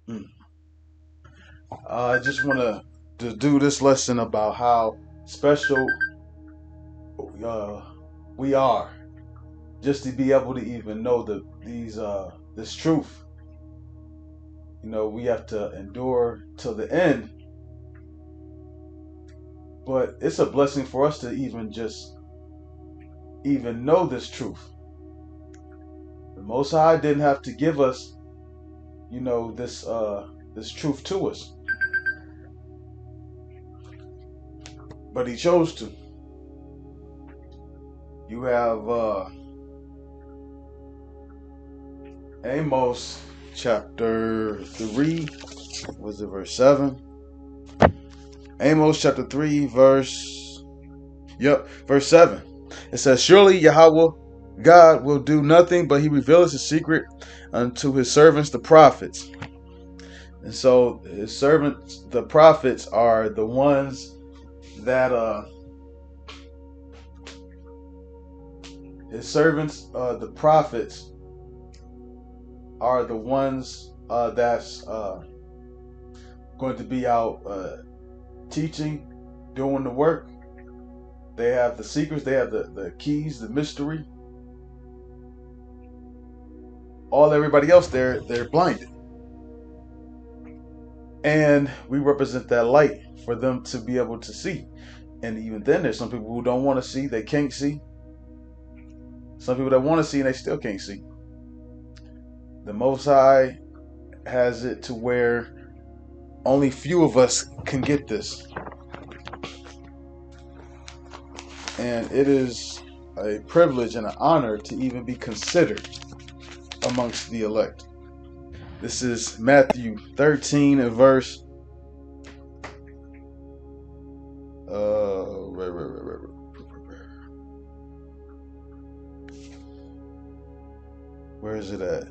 Mm. I just want to do this lesson about how special uh, we are, just to be able to even know these this truth. We have to endure till the end, but it's a blessing for us to even just even know this truth. The Most High didn't have to give us, this truth to us, but He chose to. You have Amos chapter 3, was it verse 7? Amos chapter 3, verse 7. It says, "Surely Yahweh God will do nothing, but He reveals His secret unto His servants the prophets." And so His servants, the prophets, are the ones that His servants, the prophets, are the ones that's going to be out teaching, doing the work. They have the secrets, they have the keys, the mystery. All everybody else, they're blinded. And we represent that light for them to be able to see. And even then, there's some people who don't want to see, they can't see. Some people that want to see and they still can't see. The Most High has it to where only few of us can get this. And it is a privilege and an honor to even be considered amongst the elect. This is Matthew 13 and verse where is it at?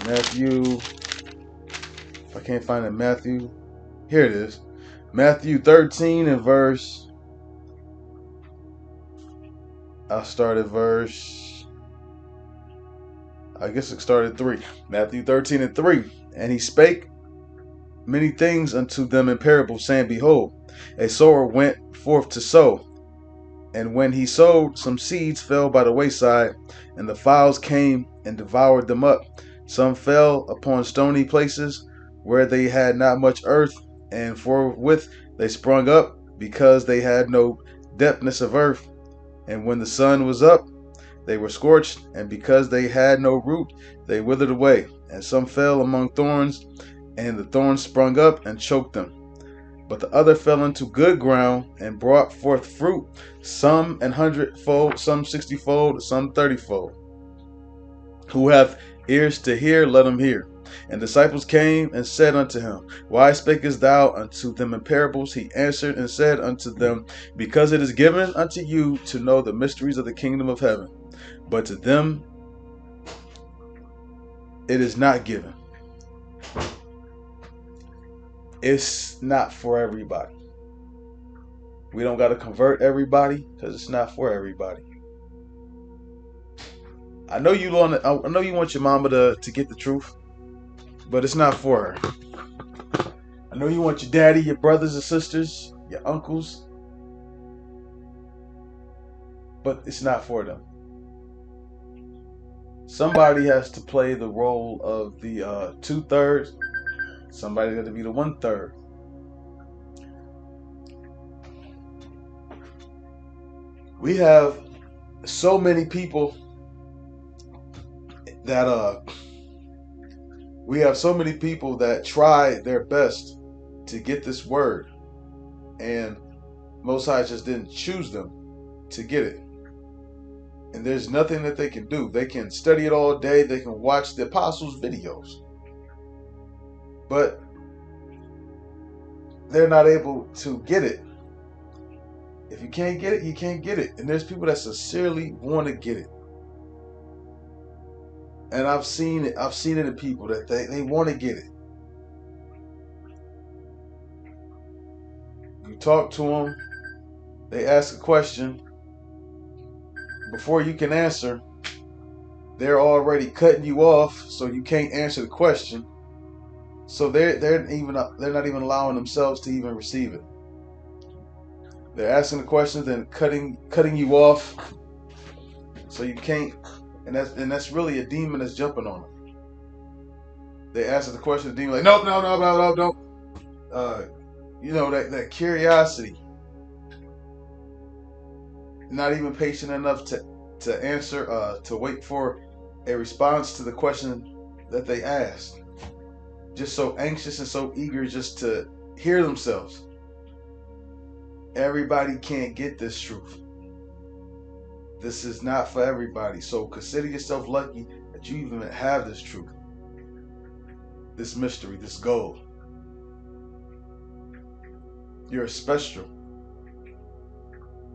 Matthew, if I can't find it, Matthew, here it is. Matthew 13 and verse, I'll start at verse, I guess it started 3. Matthew 13 and 3. "And he spake many things unto them in parables, saying, Behold, a sower went forth to sow. And when he sowed, some seeds fell by the wayside, and the fowls came and devoured them up. Some fell upon stony places, where they had not much earth, and forthwith they sprung up, because they had no depthness of earth. And when the sun was up, they were scorched, and because they had no root, they withered away. And some fell among thorns, and the thorns sprung up and choked them. But the other fell into good ground and brought forth fruit, some an hundredfold, some 60-fold, some 30-fold. Who have ears to hear, let them hear." And disciples came and said unto him, "Why spakest thou unto them in parables?" He answered and said unto them, "Because it is given unto you to know the mysteries of the kingdom of heaven, but to them it is not given." It's not for everybody. We don't got to convert everybody, because it's not for everybody. I know you want your mama to get the truth, but it's not for her. I know you want your daddy, your brothers and sisters, your uncles, but it's not for them. Somebody has to play the role of the 2/3. Somebody's got to be the 1/3. We have so many people that try their best to get this word, and Most High just didn't choose them to get it. And there's nothing that they can do. They can study it all day. They can watch the apostles' videos, but they're not able to get it. If you can't get it, you can't get it. And there's people that sincerely want to get it. And I've seen it. I've seen it in people that they want to get it. You talk to them, they ask a question. Before you can answer, they're already cutting you off, so you can't answer the question. So they're not even allowing themselves to even receive it. They're asking the question, then cutting you off, so you can't. And that's really a demon that's jumping on them. They answer the question, the demon like, nope, no, don't. That curiosity. Not even patient enough to answer, to wait for a response to the question that they asked. Just so anxious and so eager just to hear themselves. Everybody can't get this truth. This is not for everybody. So consider yourself lucky that you even have this truth. This mystery, this gold. You're special.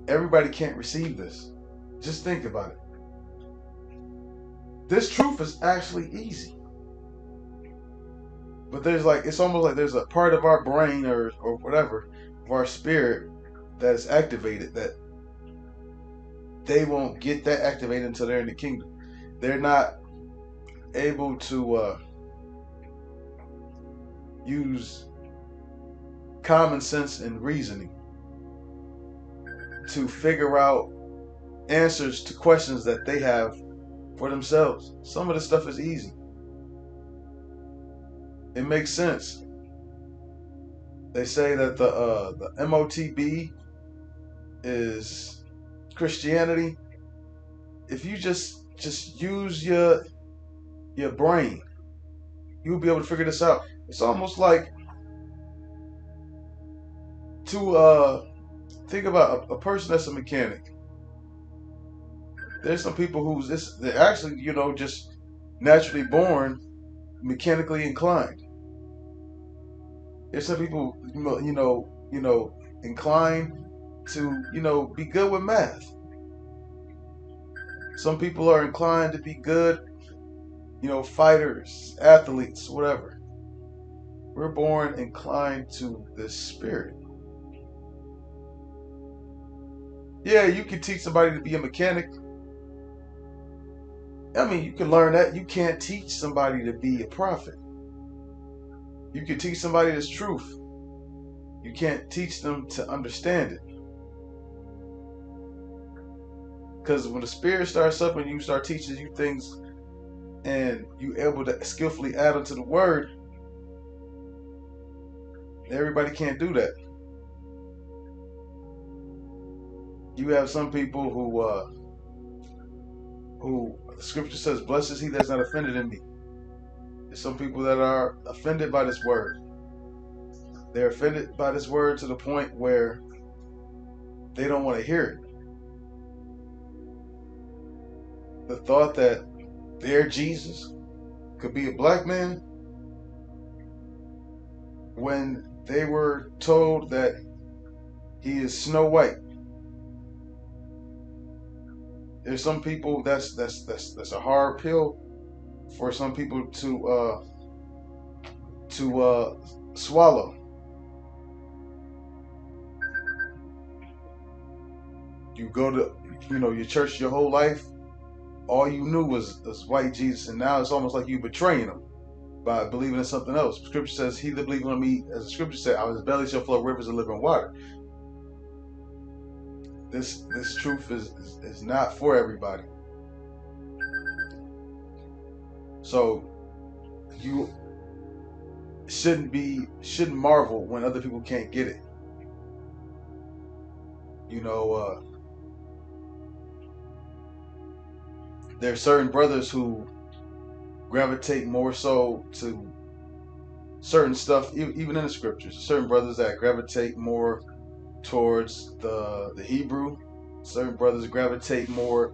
Everybody can't receive this. Just think about it. This truth is actually easy. But it's almost like there's a part of our brain or whatever, of our spirit that is activated, that they won't get that activated until they're in the kingdom. They're not able to use common sense and reasoning to figure out answers to questions that they have for themselves. Some of the stuff is easy. It makes sense. They say that the MOTB is Christianity. If you just use your brain, you'll be able to figure this out. It's almost like to think about a person that's a mechanic. There's some people they're actually, just naturally born mechanically inclined. There's some people, inclined to, be good with math. Some people are inclined to be good, fighters, athletes, whatever. We're born inclined to the spirit. Yeah, you can teach somebody to be a mechanic. I mean, you can learn that. You can't teach somebody to be a prophet. You can teach somebody this truth. You can't teach them to understand it. Because when the spirit starts up and you start teaching you things and you able to skillfully add them to the word, everybody can't do that. You have some people who the scripture says, blessed is he that's not offended in me. There's some people that are offended by this word. They're offended by this word to the point where they don't want to hear it. The thought that their Jesus could be a black man when they were told that he is Snow White. There's some people that's a hard pill for some people to swallow. You go to your church your whole life, all you knew was white Jesus, and now it's almost like you betraying him by believing in something else. Scripture says, he that believes on me, as the scripture said, out of his belly shall flow rivers of living water. This truth is not for everybody. So you shouldn't marvel when other people can't get it. There are certain brothers who gravitate more so to certain stuff, even in the scriptures. Certain brothers that gravitate more towards the Hebrew. Certain brothers gravitate more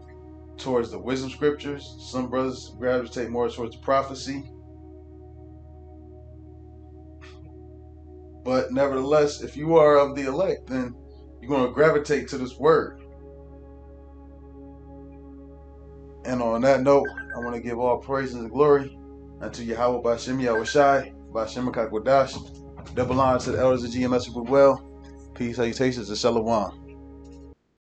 towards the wisdom scriptures. Some brothers gravitate more towards prophecy. But nevertheless, if you are of the elect, then you're going to gravitate to this word. And on that note, I want to give all praises and glory unto Yahweh Bashem Yahushai, Bashem Kakwadash. Double honor to the elders of GMS well. Peace, salutations, and shalom.